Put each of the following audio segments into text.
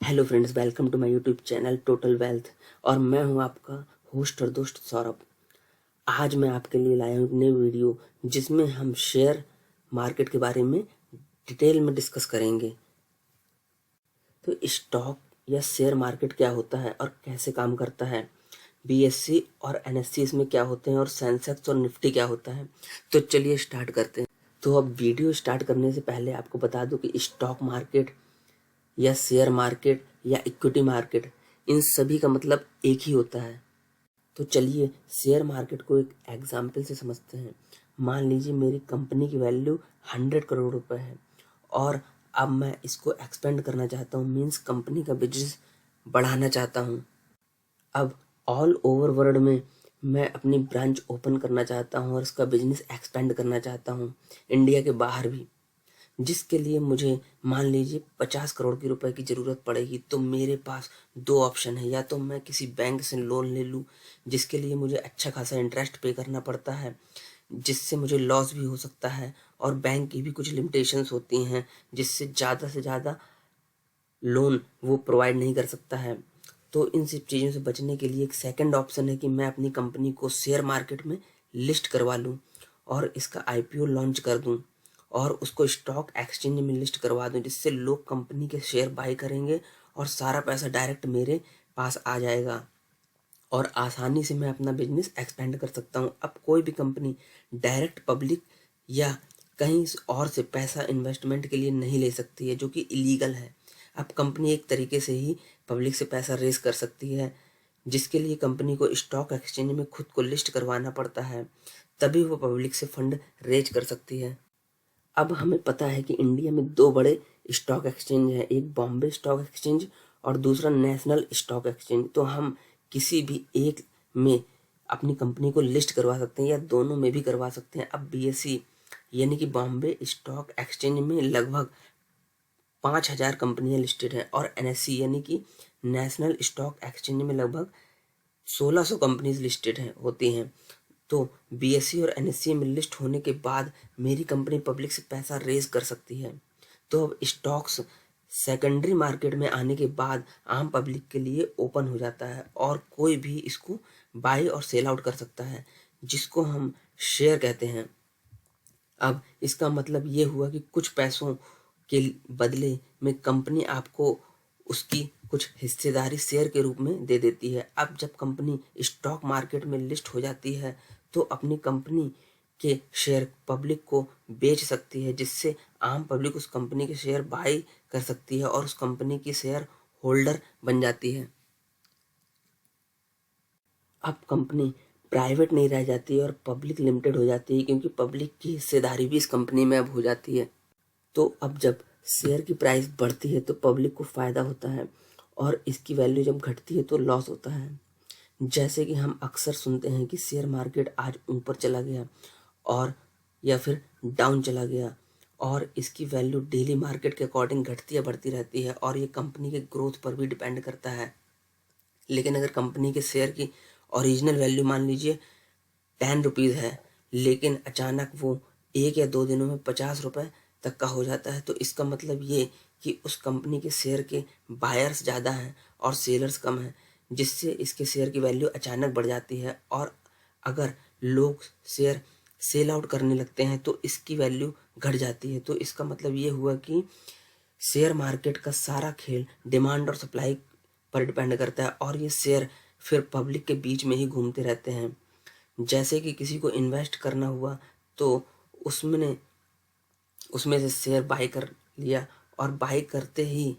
Hello friends, welcome to my YouTube channel Total Wealth. और मैं हूं आपका होस्ट और दोस्त सौरभ। आज मैं आपके लिए लाया हूं एक नई वीडियो जिसमें हम शेयर मार्केट के बारे में डिटेल में डिस्कस करेंगे। तो स्टॉक या शेयर मार्केट क्या होता है और कैसे काम करता है, बीएससी और एनएससी इसमें क्या होते हैं, और सेंसेक्स और निफ्टी क्या होता है। तो चलिए स्टार्ट करते हैं। तो अब वीडियो स्टार्ट करने से पहले आपको बता दूं कि स्टॉक मार्केट या शेयर मार्केट या इक्विटी मार्केट, इन सभी का मतलब एक ही होता है। तो चलिए शेयर मार्केट को एक एग्जाम्पल से समझते हैं। मान लीजिए मेरी कंपनी की वैल्यू 100 करोड़ रुपए है और अब मैं इसको एक्सपेंड करना चाहता हूँ, मीन्स कंपनी का बिजनेस बढ़ाना चाहता हूँ। अब ऑल ओवर वर्ल्ड में मैं अपनी ब्रांच ओपन करना चाहता हूँ और इसका बिजनेस एक्सपेंड करना चाहता हूँ, इंडिया के बाहर भी। जिसके लिए मुझे मान लीजिए 50 करोड़ की रुपए की ज़रूरत पड़ेगी। तो मेरे पास दो ऑप्शन है, या तो मैं किसी बैंक से लोन ले लूँ जिसके लिए मुझे अच्छा खासा इंटरेस्ट पे करना पड़ता है, जिससे मुझे लॉस भी हो सकता है, और बैंक की भी कुछ लिमिटेशंस होती हैं जिससे ज़्यादा से ज़्यादा लोन वो प्रोवाइड नहीं कर सकता है। तो इन सब चीज़ों से बचने के लिए एक सेकंड ऑप्शन है कि मैं अपनी कंपनी को शेयर मार्केट में लिस्ट करवा लूँ और इसका आईपीओ लॉन्च कर दूँ और उसको स्टॉक एक्सचेंज में लिस्ट करवा दूँ, जिससे लोग कंपनी के शेयर बाय करेंगे और सारा पैसा डायरेक्ट मेरे पास आ जाएगा और आसानी से मैं अपना बिजनेस एक्सपेंड कर सकता हूँ। अब कोई भी कंपनी डायरेक्ट पब्लिक या कहीं और से पैसा इन्वेस्टमेंट के लिए नहीं ले सकती है, जो कि इलीगल है। अब कंपनी एक तरीके से ही पब्लिक से पैसा रेज कर सकती है, जिसके लिए कंपनी को स्टॉक एक्सचेंज में खुद को लिस्ट करवाना पड़ता है, तभी वो पब्लिक से फंड रेज कर सकती है। अब हमें पता है कि इंडिया में दो बड़े स्टॉक एक्सचेंज हैं, एक बॉम्बे स्टॉक एक्सचेंज और दूसरा नेशनल स्टॉक एक्सचेंज। तो हम किसी भी एक में अपनी कंपनी को लिस्ट करवा सकते हैं या दोनों में भी करवा सकते हैं। अब बीएसई यानी कि बॉम्बे स्टॉक एक्सचेंज में लगभग 5,000 कंपनियां लिस्टेड हैं और एनएससी यानी कि नेशनल स्टॉक एक्सचेंज में लगभग 1600 कंपनीज लिस्टेड हैं होती हैं। तो बीएसई और एनएससी में लिस्ट होने के बाद मेरी कंपनी पब्लिक से पैसा रेज कर सकती है। तो अब स्टॉक्स सेकेंडरी मार्केट में आने के बाद आम पब्लिक के लिए ओपन हो जाता है और कोई भी इसको बाय और सेल आउट कर सकता है, जिसको हम शेयर कहते हैं। अब इसका मतलब ये हुआ कि कुछ पैसों के बदले में कंपनी आपको उसकी कुछ हिस्सेदारी शेयर के रूप में दे देती है। अब जब कंपनी स्टॉक मार्केट में लिस्ट हो जाती है तो अपनी कंपनी के शेयर पब्लिक को बेच सकती है, जिससे आम पब्लिक उस कंपनी के शेयर बाय कर सकती है और उस कंपनी की शेयर होल्डर बन जाती है। अब कंपनी प्राइवेट नहीं रह जाती है और पब्लिक लिमिटेड हो जाती है, क्योंकि पब्लिक की हिस्सेदारी भी इस कंपनी में अब हो जाती है। तो अब जब शेयर की प्राइस बढ़ती है तो पब्लिक को फ़ायदा होता है और इसकी वैल्यू जब घटती है तो लॉस होता है। जैसे कि हम अक्सर सुनते हैं कि शेयर मार्केट आज ऊपर चला गया और या फिर डाउन चला गया, और इसकी वैल्यू डेली मार्केट के अकॉर्डिंग घटती या बढ़ती रहती है और ये कंपनी के ग्रोथ पर भी डिपेंड करता है। लेकिन अगर कंपनी के शेयर की ओरिजिनल वैल्यू मान लीजिए 10 रुपीज़ है, लेकिन अचानक वो 1 या 2 दिनों में 50 रुपये तक का हो जाता है, तो इसका मतलब ये कि उस कंपनी के शेयर के बायर्स ज़्यादा हैं और सेलर्स कम हैं, जिससे इसके शेयर की वैल्यू अचानक बढ़ जाती है। और अगर लोग शेयर सेल आउट करने लगते हैं तो इसकी वैल्यू घट जाती है। तो इसका मतलब ये हुआ कि शेयर मार्केट का सारा खेल डिमांड और सप्लाई पर डिपेंड करता है और ये शेयर फिर पब्लिक के बीच में ही घूमते रहते हैं। जैसे कि किसी को इन्वेस्ट करना हुआ तो उसमें उसमें से शेयर बाय कर लिया, और बाय करते ही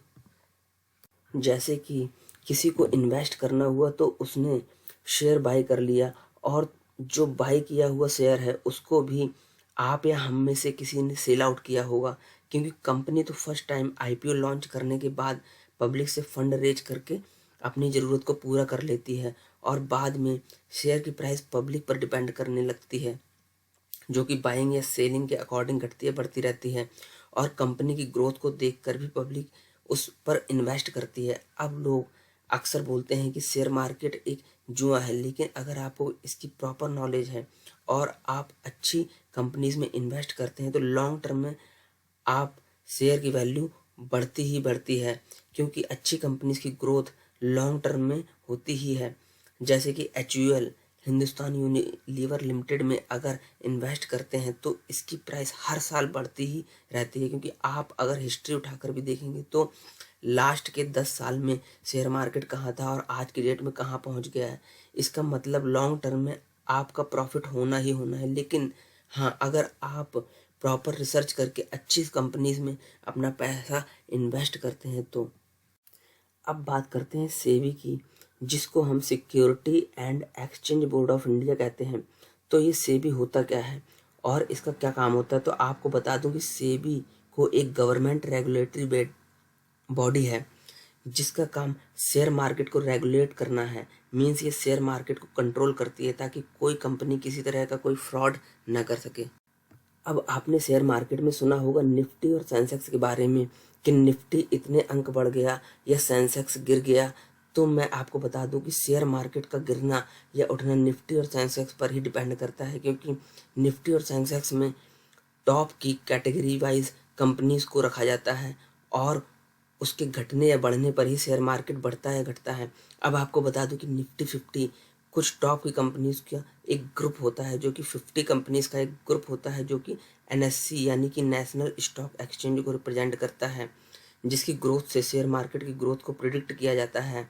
जैसे कि किसी को इन्वेस्ट करना हुआ तो उसने शेयर बाय कर लिया, और जो बाय किया हुआ शेयर है उसको भी आप या हम में से किसी ने सेल आउट किया होगा, क्योंकि कंपनी तो फर्स्ट टाइम आईपीओ लॉन्च करने के बाद पब्लिक से फंड रेज करके अपनी ज़रूरत को पूरा कर लेती है और बाद में शेयर की प्राइस पब्लिक पर डिपेंड करने लगती है, जो कि बाइंग या सेलिंग के अकॉर्डिंग घटती है बढ़ती रहती है। और कंपनी की ग्रोथ को देखकर भी पब्लिक उस पर इन्वेस्ट करती है। अब लोग अक्सर बोलते हैं कि शेयर मार्केट एक जुआ है, लेकिन अगर आपको इसकी प्रॉपर नॉलेज है और आप अच्छी कंपनीज में इन्वेस्ट करते हैं तो लॉन्ग टर्म में आप शेयर की वैल्यू बढ़ती ही बढ़ती है, क्योंकि अच्छी कंपनीज की ग्रोथ लॉन्ग टर्म में होती ही है। जैसे कि HUL हिंदुस्तान यूनिलीवर लिमिटेड में अगर इन्वेस्ट करते हैं तो इसकी प्राइस हर साल बढ़ती ही रहती है, क्योंकि आप अगर हिस्ट्री उठाकर भी देखेंगे तो लास्ट के 10 साल में शेयर मार्केट कहाँ था और आज की डेट में कहाँ पहुँच गया है। इसका मतलब लॉन्ग टर्म में आपका प्रॉफिट होना ही होना है। लेकिन हाँ, अगर आप प्रॉपर रिसर्च करके अच्छी कंपनीज में अपना पैसा इन्वेस्ट करते हैं तो। अब बात करते हैं सेबी की, जिसको हम security and exchange board of India कहते हैं। तो ये सेबी होता क्या है और इसका क्या काम होता है, तो आपको बता दूं कि सेबी को एक गवर्नमेंट रेगुलेटरी बॉडी है जिसका काम शेयर मार्केट को रेगुलेट करना है। मीन्स ये शेयर मार्केट को कंट्रोल करती है ताकि कोई कंपनी किसी तरह का कोई फ्रॉड ना कर सके। अब आपने शेयर मार्केट में सुना होगा निफ्टी और सेंसेक्स के बारे में कि निफ्टी इतने अंक बढ़ गया या सेंसेक्स गिर गया। तो मैं आपको बता दूं कि शेयर मार्केट का गिरना या उठना निफ्टी और सेंसेक्स पर ही डिपेंड करता है, क्योंकि निफ्टी और सेंसेक्स में टॉप की कैटेगरी वाइज कंपनीज को रखा जाता है और उसके घटने या बढ़ने पर ही शेयर मार्केट बढ़ता है घटता है। अब आपको बता दूं कि निफ्टी 50 कुछ टॉप की कंपनीज का एक ग्रुप होता है, जो कि 50 कंपनीज का एक ग्रुप होता है, जो कि NSE यानी कि नेशनल स्टॉक एक्सचेंज को रिप्रेजेंट करता है, जिसकी ग्रोथ से शेयर मार्केट की ग्रोथ को प्रिडिक्ट किया जाता है,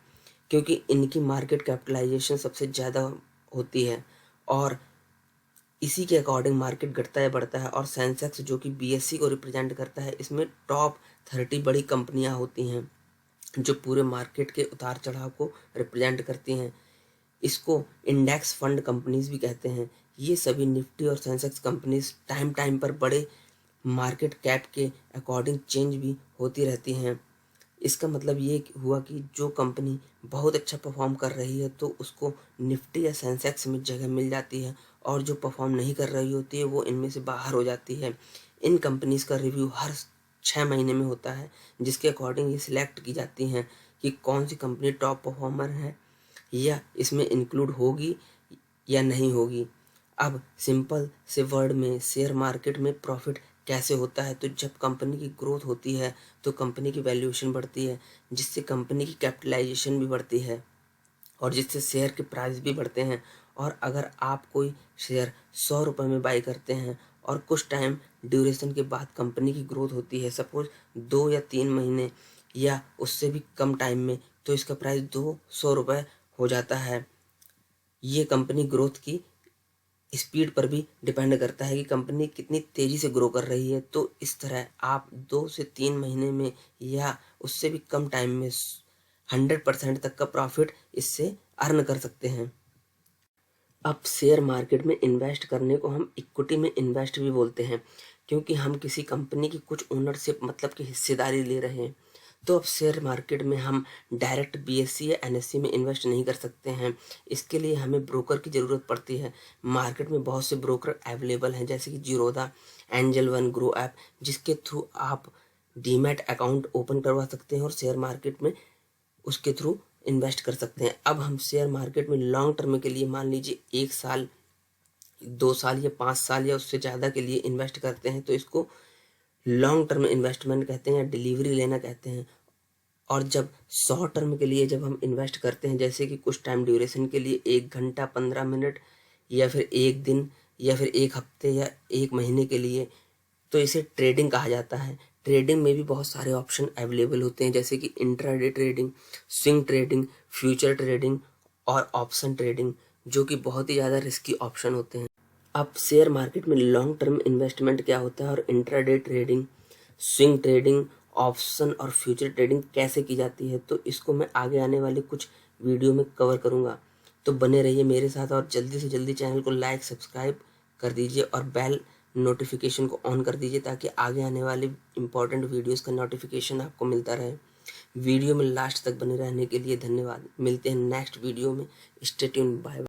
क्योंकि इनकी मार्केट कैपिटलाइजेशन सबसे ज़्यादा होती है और इसी के अकॉर्डिंग मार्केट घटता है बढ़ता है। और सेंसेक्स जो कि BSE को रिप्रेजेंट करता है, इसमें टॉप 30 बड़ी कंपनियां होती हैं जो पूरे मार्केट के उतार चढ़ाव को रिप्रेजेंट करती हैं। इसको इंडेक्स फंड कंपनीज भी कहते हैं। ये सभी निफ्टी और सेंसेक्स कंपनीज टाइम टाइम पर बड़े मार्केट कैप के अकॉर्डिंग चेंज भी होती रहती हैं। इसका मतलब ये हुआ कि जो कंपनी बहुत अच्छा परफॉर्म कर रही है तो उसको निफ्टी या सेंसेक्स में जगह मिल जाती है, और जो परफॉर्म नहीं कर रही होती है वो इनमें से बाहर हो जाती है। इन कंपनीज का रिव्यू हर 6 महीने में होता है, जिसके अकॉर्डिंग ये सिलेक्ट की जाती हैं कि कौन सी कंपनी टॉप परफॉर्मर है या इसमें इंक्लूड होगी या नहीं होगी। अब सिंपल से वर्ड में शेयर मार्केट में प्रॉफिट कैसे होता है, तो जब कंपनी की ग्रोथ होती है तो कंपनी की वैल्यूएशन बढ़ती है, जिससे कंपनी की कैपिटलाइजेशन भी बढ़ती है और जिससे शेयर के प्राइस भी बढ़ते हैं। और अगर आप कोई शेयर 100 रुपये में बाई करते हैं और कुछ टाइम ड्यूरेशन के बाद कंपनी की ग्रोथ होती है, सपोज 2 या 3 महीने या उससे भी कम टाइम में, तो इसका प्राइस 200 रुपये हो जाता है। ये कंपनी ग्रोथ की स्पीड पर भी डिपेंड करता है कि कंपनी कितनी तेज़ी से ग्रो कर रही है। तो इस तरह आप 2 से 3 महीने में या उससे भी कम टाइम में 100% तक का प्रॉफिट इससे अर्न कर सकते हैं। अब शेयर मार्केट में इन्वेस्ट करने को हम इक्विटी में इन्वेस्ट भी बोलते हैं, क्योंकि हम किसी कंपनी की कुछ ओनरशिप मतलब कि हिस्सेदारी ले रहे हैं। तो अब शेयर मार्केट में हम डायरेक्ट BSE या NSE में इन्वेस्ट नहीं कर सकते हैं। इसके लिए हमें ब्रोकर की ज़रूरत पड़ती है। मार्केट में बहुत से ब्रोकर अवेलेबल हैं, जैसे कि Zerodha, angel one, grow app, जिसके थ्रू आप डीमैट अकाउंट ओपन करवा सकते हैं और शेयर मार्केट में उसके थ्रू इन्वेस्ट कर सकते हैं। अब हम शेयर मार्केट में लॉन्ग टर्म के लिए मान लीजिए 1 साल, 2 साल या 5 साल या उससे ज़्यादा के लिए इन्वेस्ट करते हैं, तो इसको लॉन्ग टर्म इन्वेस्टमेंट कहते हैं या डिलीवरी लेना कहते हैं। और जब शॉर्ट टर्म के लिए जब हम इन्वेस्ट करते हैं, जैसे कि कुछ टाइम ड्यूरेशन के लिए 1 घंटा 15 मिनट या फिर 1 दिन या फिर 1 हफ्ते या 1 महीने के लिए, तो इसे ट्रेडिंग कहा जाता है। ट्रेडिंग में भी बहुत सारे ऑप्शन अवेलेबल होते हैं, जैसे कि intraday trading, swing trading, future trading और ऑप्शन ट्रेडिंग, जो कि बहुत ही ज़्यादा रिस्की ऑप्शन होते हैं। अब शेयर मार्केट में लॉन्ग टर्म इन्वेस्टमेंट क्या होता है और intraday trading, swing trading, option और फ्यूचर ट्रेडिंग कैसे की जाती है, तो इसको मैं आगे आने वाले कुछ वीडियो में कवर करूँगा। तो बने रहिए मेरे साथ और जल्दी से जल्दी चैनल को लाइक सब्सक्राइब कर दीजिए और बेल नोटिफिकेशन को ऑन कर दीजिए, ताकि आगे आने वाले इंपॉर्टेंट वीडियोस का नोटिफिकेशन आपको मिलता रहे। वीडियो में लास्ट तक बने रहने के लिए धन्यवाद। मिलते हैं नेक्स्ट वीडियो में। Stay tuned, bye.